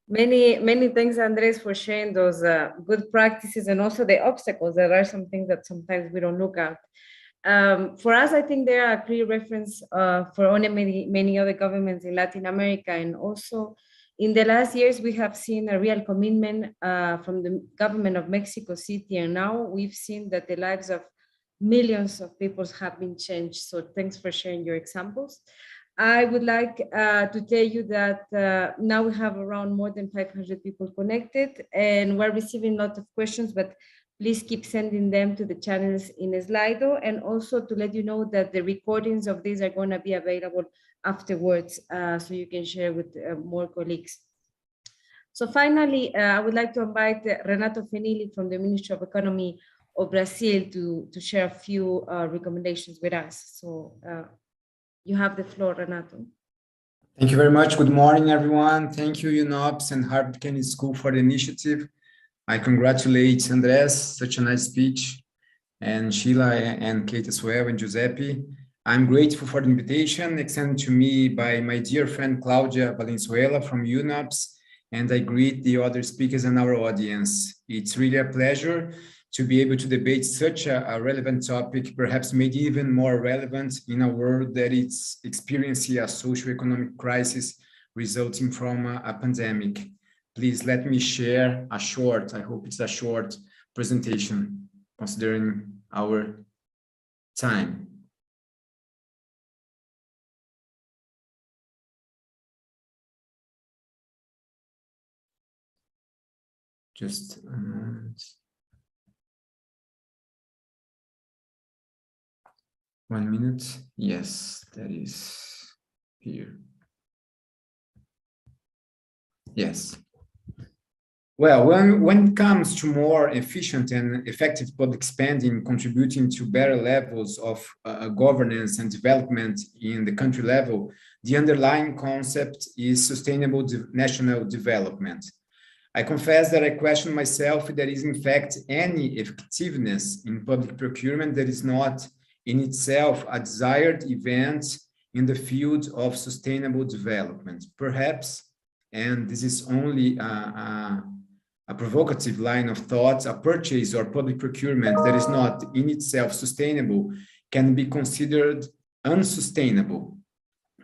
Many thanks, Andrés, for sharing those good practices and also the obstacles. There are some things that sometimes we don't look at. For us, I think they are a clear reference for many other governments in Latin America. And also in the last years, we have seen a real commitment from the government of Mexico City. And now we've seen that the lives of millions of people have been changed. So thanks for sharing your examples. I would like to tell you that now we have around more than 500 people connected, and we're receiving lots of questions, but please keep sending them to the channels in Slido, and also to let you know that the recordings of these are going to be available afterwards, so you can share with more colleagues. So finally, I would like to invite Renato Fenili from the Ministry of Economy of Brazil to share a few recommendations with us. So you have the floor, Renato. Thank you very much. Good morning, everyone. Thank you, UNOPS and Harvard Kennedy School for the initiative. I congratulate Andrés, such a nice speech, and Shylah and Kate as well, and Giuseppe. I'm grateful for the invitation extended to me by my dear friend Claudia Valenzuela from UNOPS, and I greet the other speakers and our audience. It's really a pleasure to be able to debate such a relevant topic, perhaps made even more relevant in a world that is experiencing a socio-economic crisis resulting from a pandemic. Please let me share a short, I hope it's a short presentation, considering our time. Just a moment. 1 minute. Yes, that is here. Yes. Well, when it comes to more efficient and effective public spending contributing to better levels of governance and development in the country level, the underlying concept is sustainable national development. I confess that I question myself if there is in fact any effectiveness in public procurement that is not in itself a desired event in the field of sustainable development. Perhaps, and this is only a provocative line of thought, a purchase or public procurement that is not in itself sustainable can be considered unsustainable.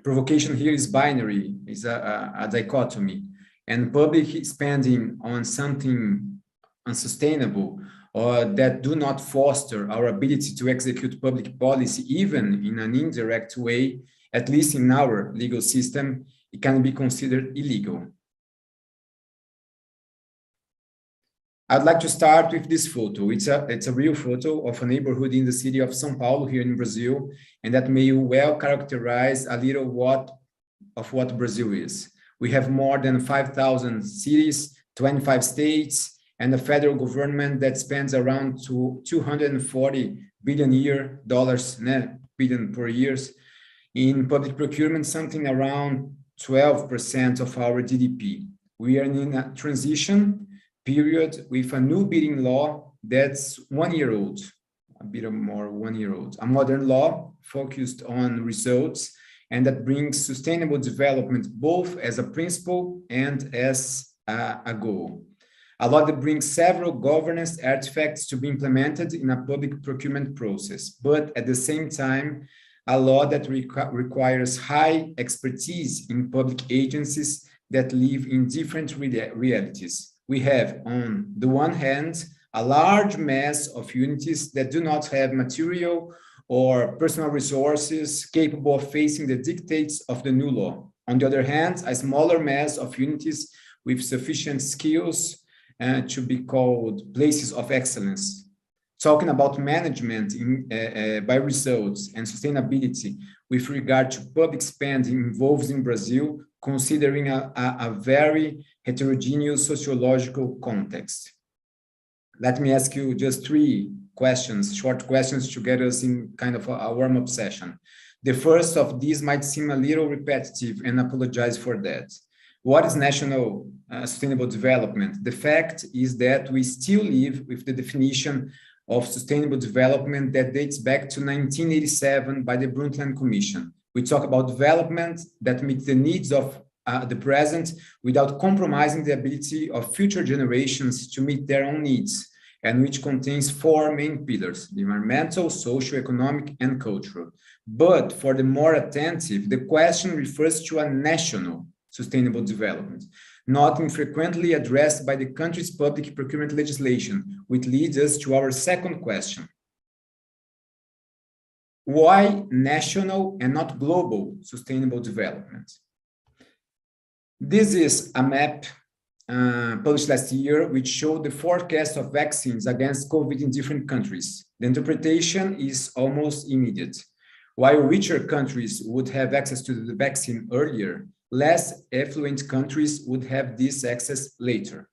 Provocation here is binary, is a dichotomy, and public spending on something unsustainable or that do not foster our ability to execute public policy, even in an indirect way, at least in our legal system, it can be considered illegal. I'd like to start with this photo. It's a real photo of a neighborhood in the city of São Paulo here in Brazil, and that may well characterize a little of what Brazil is. We have more than 5,000 cities, 25 states, and a federal government that spends around $240 billion billion per year in public procurement, something around 12% of our GDP. We are in a transition period with a new bidding law that's 1 year old, a bit more 1 year old, a modern law focused on results, and that brings sustainable development both as a principle and as a goal. A law that brings several governance artifacts to be implemented in a public procurement process, but at the same time, a law that requires high expertise in public agencies that live in different realities. We have, on the one hand, a large mass of unities that do not have material or personal resources capable of facing the dictates of the new law. On the other hand, a smaller mass of unities with sufficient skills to be called places of excellence. Talking about management by results and sustainability with regard to public spending involves in Brazil, considering a very heterogeneous sociological context. Let me ask you just 3 questions, short questions to get us in kind of a warm-up session. The first of these might seem a little repetitive, and apologize for that. What is national sustainable development? The fact is that we still live with the definition of sustainable development that dates back to 1987 by the Brundtland Commission. We talk about development that meets the needs of the present without compromising the ability of future generations to meet their own needs, and which contains 4 main pillars: environmental, social, economic, and cultural. But for the more attentive, the question refers to a national sustainable development, not infrequently addressed by the country's public procurement legislation, which leads us to our second question. Why national and not global sustainable development? This is a map published last year, which showed the forecast of vaccines against COVID in different countries. The interpretation is almost immediate. While richer countries would have access to the vaccine earlier, less affluent countries would have this access later.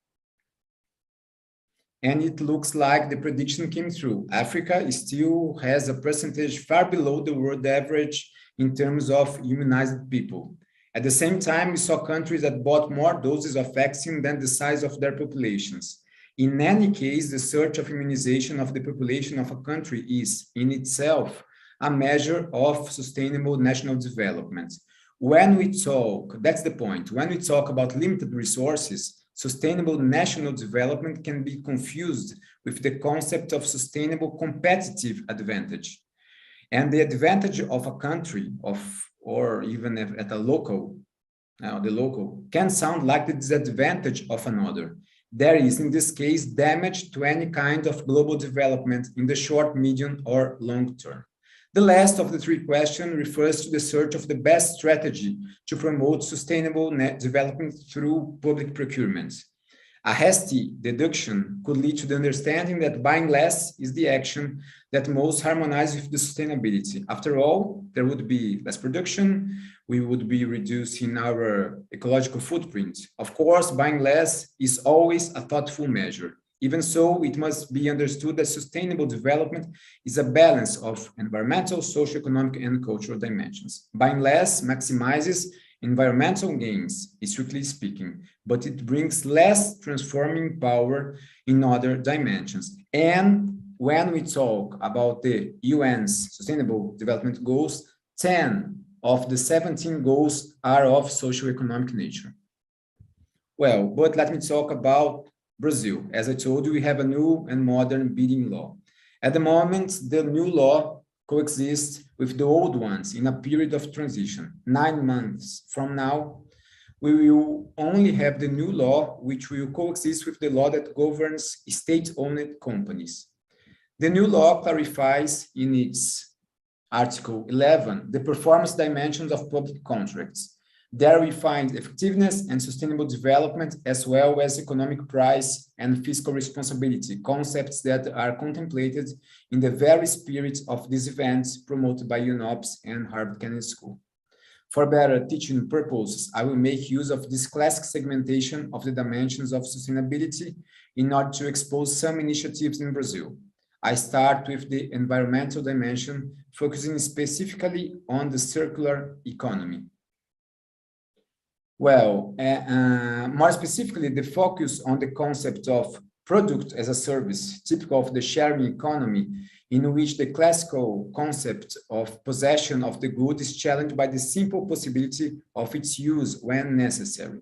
And it looks like the prediction came through. Africa still has a percentage far below the world average in terms of immunized people. At the same time, we saw countries that bought more doses of vaccine than the size of their populations. In any case, the search of immunization of the population of a country is, in itself, a measure of sustainable national development. When we talk, that's the point, when we talk about limited resources, sustainable national development can be confused with the concept of sustainable competitive advantage. And the advantage of a country, or even at a local, the local, can sound like the disadvantage of another. There is, in this case, damage to any kind of global development in the short, medium, or long term. The last of the 3 questions refers to the search of the best strategy to promote sustainable development through public procurement. A hasty deduction could lead to the understanding that buying less is the action that most harmonizes with the sustainability. After all, there would be less production, we would be reducing our ecological footprint. Of course, buying less is always a thoughtful measure. Even so, it must be understood that sustainable development is a balance of environmental, socioeconomic, and cultural dimensions. Buying less maximizes environmental gains, strictly speaking, but it brings less transforming power in other dimensions. And when we talk about the UN's Sustainable Development Goals, 10 of the 17 goals are of socio-economic nature. Well, but let me talk about Brazil. As I told you, we have a new and modern bidding law. At the moment, the new law coexists with the old ones in a period of transition. 9 months from now, we will only have the new law, which will coexist with the law that governs state-owned companies. The new law clarifies in its Article 11 the performance dimensions of public contracts. There we find effectiveness and sustainable development, as well as economic price and fiscal responsibility, concepts that are contemplated in the very spirit of these events promoted by UNOPS and Harvard Kennedy School. For better teaching purposes, I will make use of this classic segmentation of the dimensions of sustainability in order to expose some initiatives in Brazil. I start with the environmental dimension, focusing specifically on the circular economy. Well, more specifically, the focus on the concept of product as a service, typical of the sharing economy, in which the classical concept of possession of the good is challenged by the simple possibility of its use when necessary.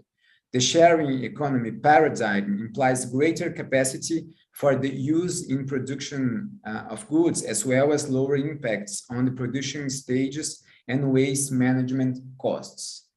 The sharing economy paradigm implies greater capacity for the use in production of goods, as well as lower impacts on the production stages and waste management costs.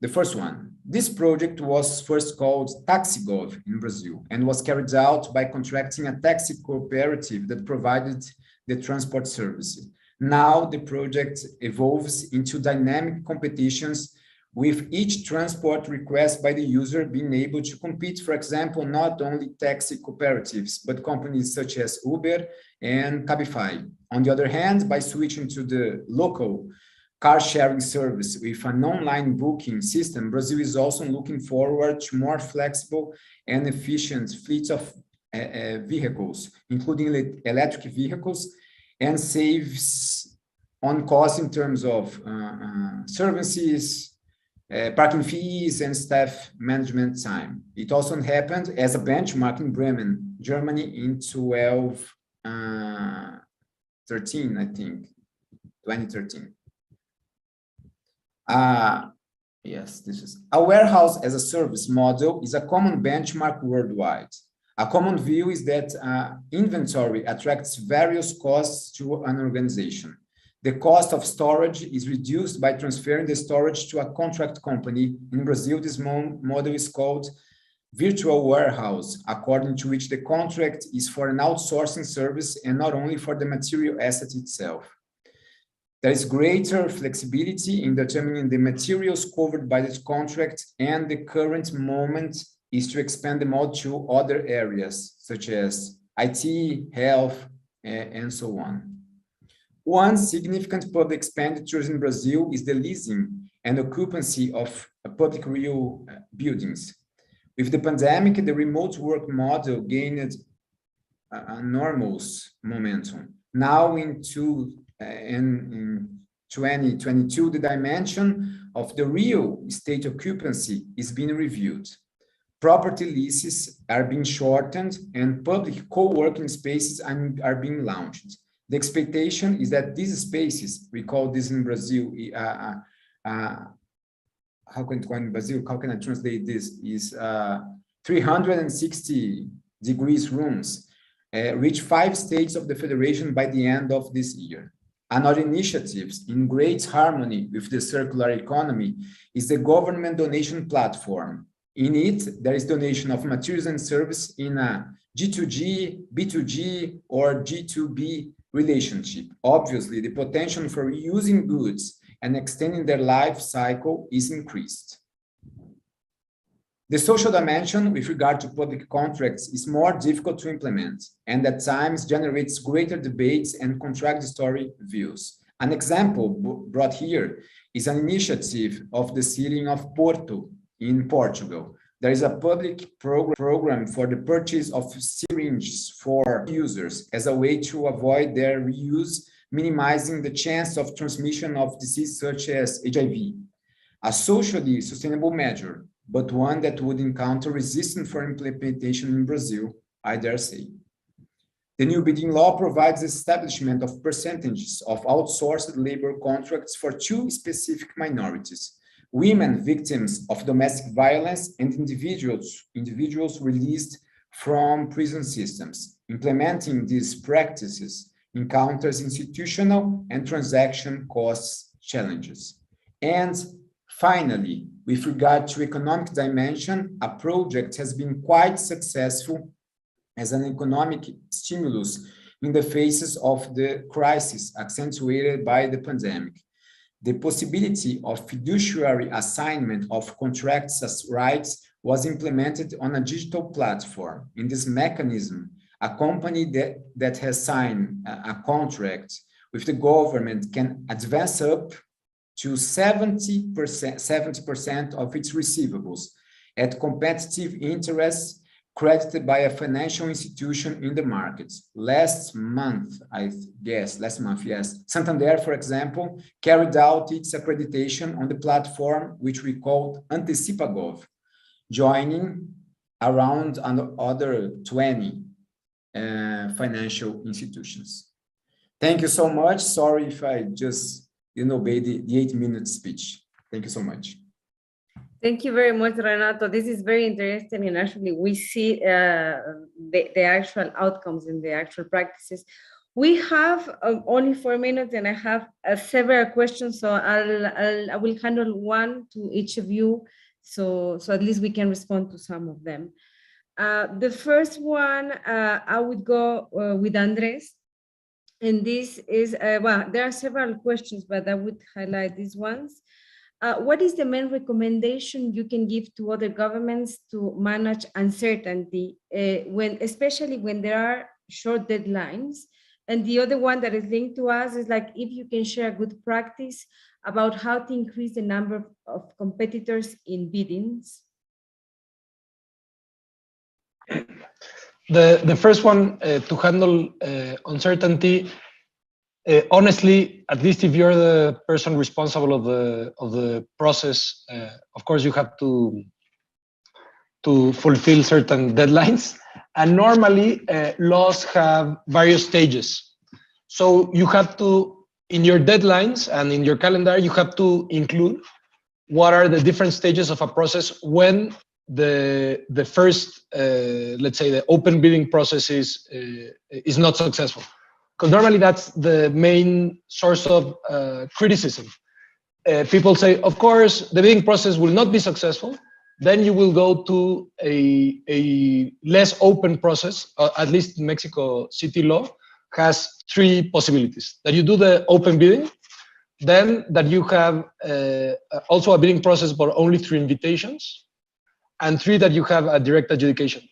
The first one. This project was first called TaxiGov in Brazil and was carried out by contracting a taxi cooperative that provided the transport service. Now the project evolves into dynamic competitions, with each transport request by the user being able to compete, for example, not only taxi cooperatives, but companies such as Uber and Cabify. On the other hand, by switching to the local car sharing service with an online booking system, Brazil is also looking forward to more flexible and efficient fleets of vehicles, including electric vehicles, and saves on costs in terms of services, parking fees, and staff management time. It also happened as a benchmark in Bremen, Germany in 2013, I think, 2013. Yes, this is a warehouse as a service model is a common benchmark worldwide. A common view is that inventory attracts various costs to an organization. The cost of storage is reduced by transferring the storage to a contract company. In Brazil, this model is called virtual warehouse, according to which the contract is for an outsourcing service and not only for the material asset itself. There is greater flexibility in determining the materials covered by this contract, and the current moment is to expand the model to other areas, such as IT, health, and so on. One significant public expenditures in Brazil is the leasing and occupancy of public real buildings. With the pandemic, the remote work model gained enormous momentum. Now in 2022, the dimension of the real estate occupancy is being reviewed. Property leases are being shortened and public co-working spaces are being launched. The expectation is that these spaces, we call this in Brazil, how can I translate this, is 360 degrees rooms, reach 5 states of the federation by the end of this year. Another initiative in great harmony with the circular economy is the government donation platform. In it, there is donation of materials and service in a G2G, B2G, or G2B relationship. Obviously, the potential for reusing goods and extending their life cycle is increased. The social dimension with regard to public contracts is more difficult to implement and at times generates greater debates and contradictory views. An example brought here is an initiative of the city of Porto in Portugal. There is a public program for the purchase of syringes for users as a way to avoid their reuse minimizing the chance of transmission of disease such as HIV. A socially sustainable measure, but one that would encounter resistance for implementation in Brazil, I dare say. The new bidding law provides the establishment of percentages of outsourced labor contracts for two specific minorities: women victims of domestic violence and individuals released from prison systems. Implementing these practices encounters institutional and transaction costs challenges. And finally, with regard to economic dimension, a project has been quite successful as an economic stimulus in the faces of the crisis accentuated by the pandemic. The possibility of fiduciary assignment of contracts as rights was implemented on a digital platform. In this mechanism, a company that has signed a contract with the government can advance up to 70% of its receivables at competitive interest credited by a financial institution in the markets. Last month, yes, Santander, for example, carried out its accreditation on the platform, which we called Antecipagov, joining around other 20 financial institutions. Thank you so much. Sorry if I just didn't obey the 8-minute speech. Thank you so much. Thank you very much, Renato. This is very interesting, and actually we see the actual outcomes and the actual practices. We have only 4 minutes, and I have several questions, so I will handle one to each of you, so at least we can respond to some of them. The first one, I would go with Andrés, and this is, well, there are several questions, but I would highlight these ones. What is the main recommendation you can give to other governments to manage uncertainty, especially when there are short deadlines? And the other one that is linked to us is like, if you can share a good practice about how to increase the number of competitors in biddings. The first one, to handle uncertainty, honestly, at least if you're the person responsible of the process, of course you have to fulfill certain deadlines. And normally laws have various stages. So you have to, in your deadlines and in your calendar, you have to include what are the different stages of a process when the first, let's say, the open bidding process is not successful. Because normally that's the main source of criticism. People say, of course, the bidding process will not be successful. Then you will go to a less open process. At least Mexico City law has 3 possibilities: that you do the open bidding, then that you have also a bidding process but only through invitations, and 3, that you have a direct adjudication.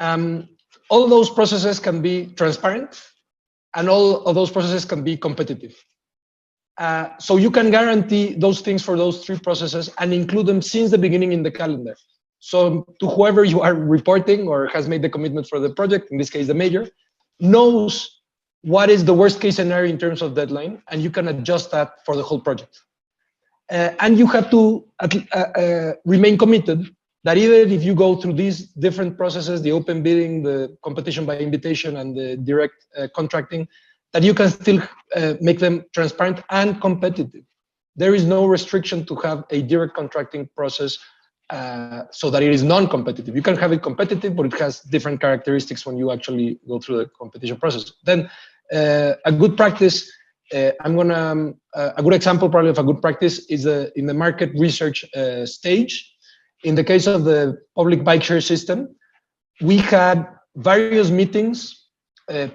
All of those processes can be transparent, and all of those processes can be competitive. So you can guarantee those things for those 3 processes and include them since the beginning in the calendar. So to whoever you are reporting or has made the commitment for the project, in this case, the mayor, knows what is the worst case scenario in terms of deadline, and you can adjust that for the whole project. And you have to remain committed that even if you go through these different processes, the open bidding, the competition by invitation, and the direct contracting, that you can still make them transparent and competitive. There is no restriction to have a direct contracting process so that it is non-competitive. You can have it competitive, but it has different characteristics when you actually go through the competition process. Then a good practice, a good example probably of a good practice is in the market research stage. In the case of the public bike share system, we had various meetings,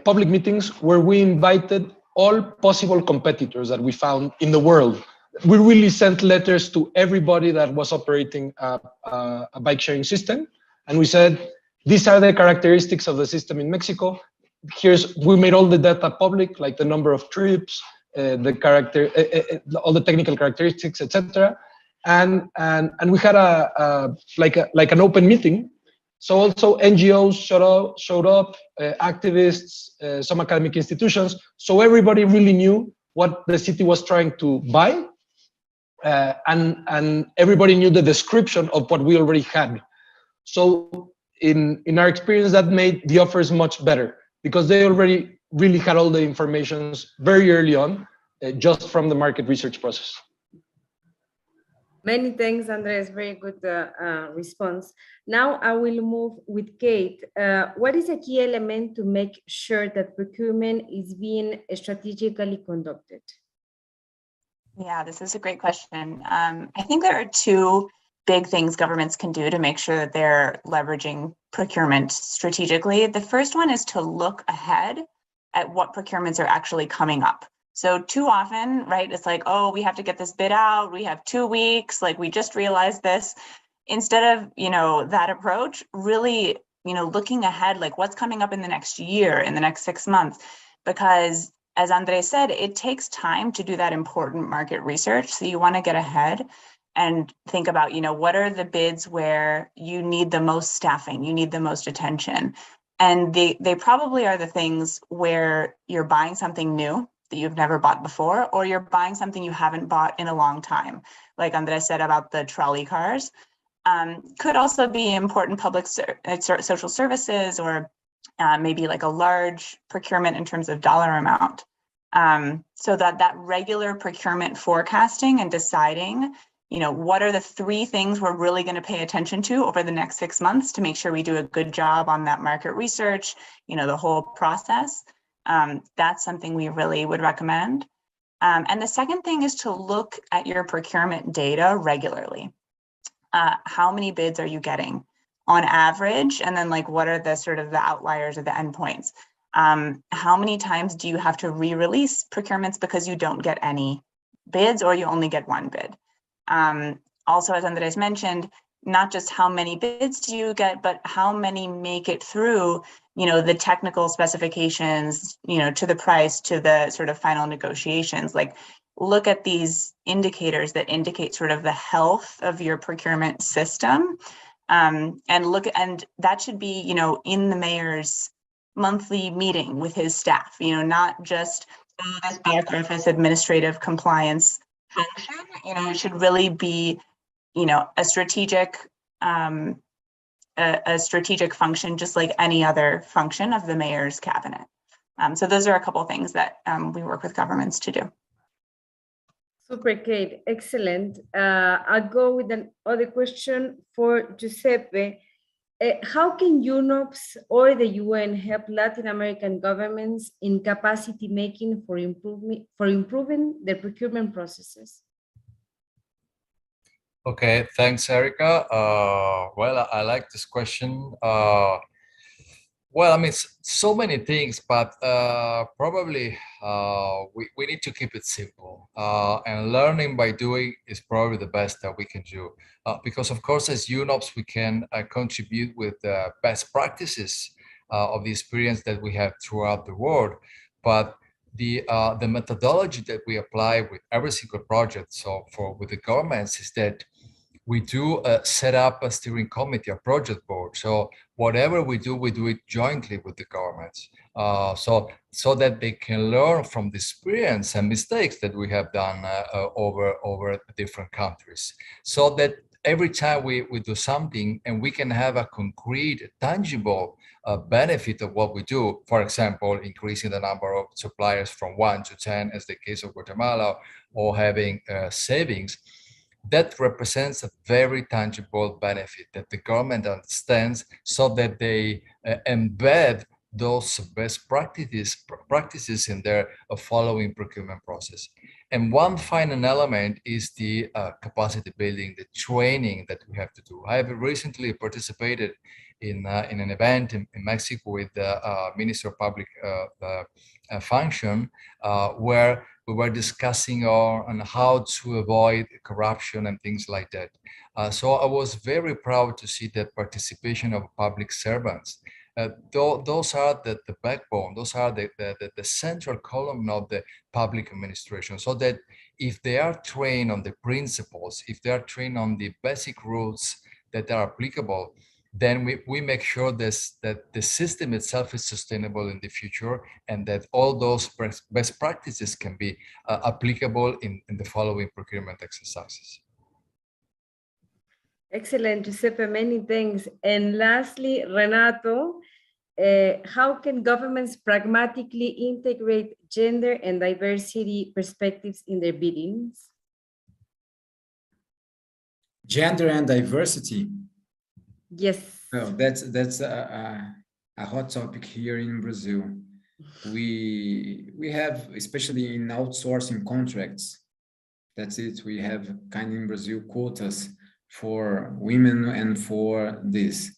public meetings, where we invited all possible competitors that we found in the world. We really sent letters to everybody that was operating a bike sharing system. And we said, these are the characteristics of the system in Mexico. We made all the data public, like the number of trips, all the technical characteristics, etc. And we had like an open meeting So also NGOs showed up, activists, some academic institutions. So everybody really knew what the city was trying to buy, and everybody knew the description of what we already had. So in our experience, that made the offers much better because they already really had all the information very early on, just from the market research process. Many thanks, Andrés. Very good response. Now I will move with Kate. What is a key element to make sure that procurement is being strategically conducted? Yeah, this is a great question. I think there are two big things governments can do to make sure that they're leveraging procurement strategically. The first one is to look ahead at what procurements are actually coming up. So too often, right, it's like, oh, we have to get this bid out, we have 2 weeks, like we just realized this. Instead of, that approach, really, looking ahead, like what's coming up in the next year, in the next 6 months, because as Andrés said, it takes time to do that important market research. So you want to get ahead and think about, what are the bids where you need the most staffing, you need the most attention. And they probably are the things where you're buying something new that you've never bought before, or you're buying something you haven't bought in a long time. Like Andrés said about the trolley cars. Could also be important public social services, or maybe like a large procurement in terms of dollar amount. So that regular procurement forecasting and deciding, what are the 3 things we're really going to pay attention to over the next 6 months to make sure we do a good job on that market research, the whole process. That's something we really would recommend. And the second thing is to look at your procurement data regularly. How many bids are you getting on average? And then what are the sort of the outliers or the endpoints? How many times do you have to re-release procurements because you don't get any bids or you only get 1 bid? Also, as Andrés mentioned, not just how many bids do you get, but how many make it through, the technical specifications, to the price, to the sort of final negotiations. Look at these indicators that indicate sort of the health of your procurement system. And that should be, in the mayor's monthly meeting with his staff, not just this back office administrative compliance function. It should really be, a strategic function, just like any other function of the mayor's cabinet. So those are a couple of things that we work with governments to do. Super, Kate. Excellent. I'll go with another question for Giuseppe. How can UNOPS or the UN help Latin American governments in capacity making for improving their procurement processes? Okay, thanks, Erica. Well, I like this question. Well, I mean, so many things, but probably we need to keep it simple. And learning by doing is probably the best that we can do. Because, of course, as UNOPS, we can contribute with best practices of the experience that we have throughout the world. But the methodology that we apply with every single project, so with the governments, is that we do set up a steering committee, a project board. So whatever we do it jointly with the governments, so that they can learn from the experience and mistakes that we have done over different countries. So that every time we do something and we can have a concrete, tangible benefit of what we do, for example, increasing the number of suppliers from 1 to 10, as the case of Guatemala, or having savings, that represents a very tangible benefit that the government understands, so that they embed those best practices in their following procurement process. And one final element is the capacity building, the training that we have to do. I have recently participated in an event in Mexico with the Minister of Public Function, where we were discussing on how to avoid corruption and things like that. So I was very proud to see the participation of public servants. Those are the backbone, those are the central column of the public administration, so that if they are trained on the principles, if they are trained on the basic rules that are applicable, then we make sure that the system itself is sustainable in the future, and that all those best practices can be applicable in the following procurement exercises. Excellent, Giuseppe, many thanks. And lastly, Renato, how can governments pragmatically integrate gender and diversity perspectives in their biddings? Gender and diversity. Yes. Well, that's a hot topic here in Brazil. We have, especially in outsourcing contracts, that's it. We have kind of in Brazil quotas for women and for this.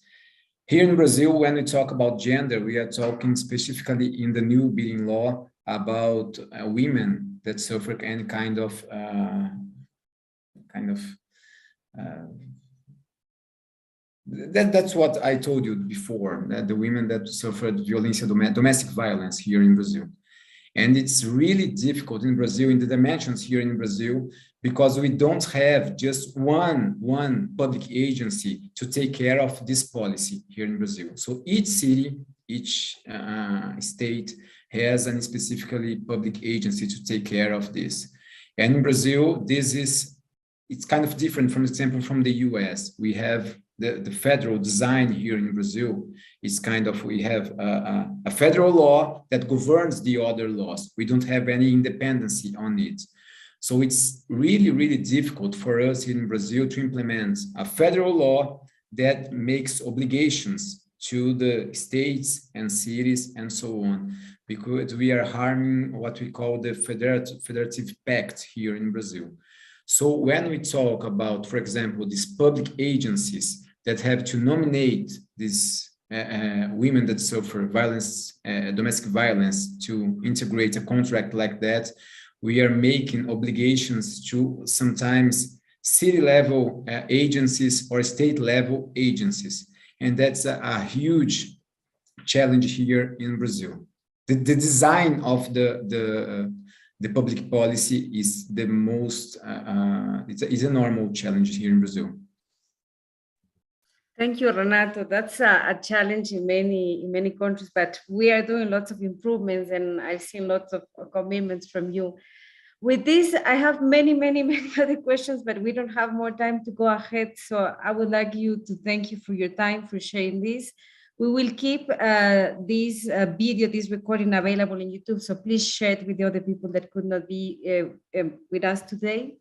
Here in Brazil, when we talk about gender, we are talking specifically in the new bidding law about women that suffer any kind of that's what I told you before, that the women that suffered domestic violence here in Brazil. And it's really difficult in Brazil, in the dimensions here in Brazil, because we don't have just one public agency to take care of this policy here in Brazil. So each city, each state has a specifically public agency to take care of this. And in Brazil, it's kind of different, for example, from the US. We have the federal design here in Brazil is kind of, we have a federal law that governs the other laws. We don't have any independency on it. So it's really, really difficult for us here in Brazil to implement a federal law that makes obligations to the states and cities and so on, because we are harming what we call the federative pact here in Brazil. So when we talk about, for example, these public agencies that have to nominate these women that suffer violence, domestic violence, to integrate a contract like that, we are making obligations to sometimes city level agencies or state level agencies. And that's a huge challenge here in Brazil. The design of the public policy is the most, it's a normal challenge here in Brazil. Thank you, Renato. That's a challenge in many countries, but we are doing lots of improvements, and I've seen lots of commitments from you. With this, I have many other questions, but we don't have more time to go ahead. So I would like you to thank you for your time, for sharing this. We will keep this video, this recording available on YouTube. So please share it with the other people that could not be with us today.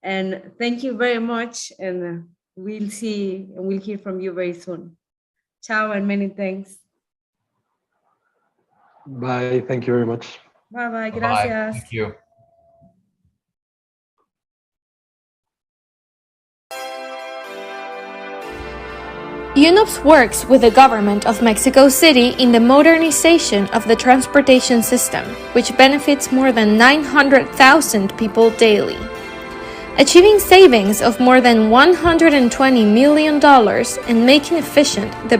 And thank you very much. And we'll see and we'll hear from you very soon. Ciao and many thanks. Bye. Thank you very much. Bye-bye. Gracias. Bye. Thank you. UNOPS works with the government of Mexico City in the modernization of the transportation system, which benefits more than 900,000 people daily. Achieving savings of more than $120 million and making efficient the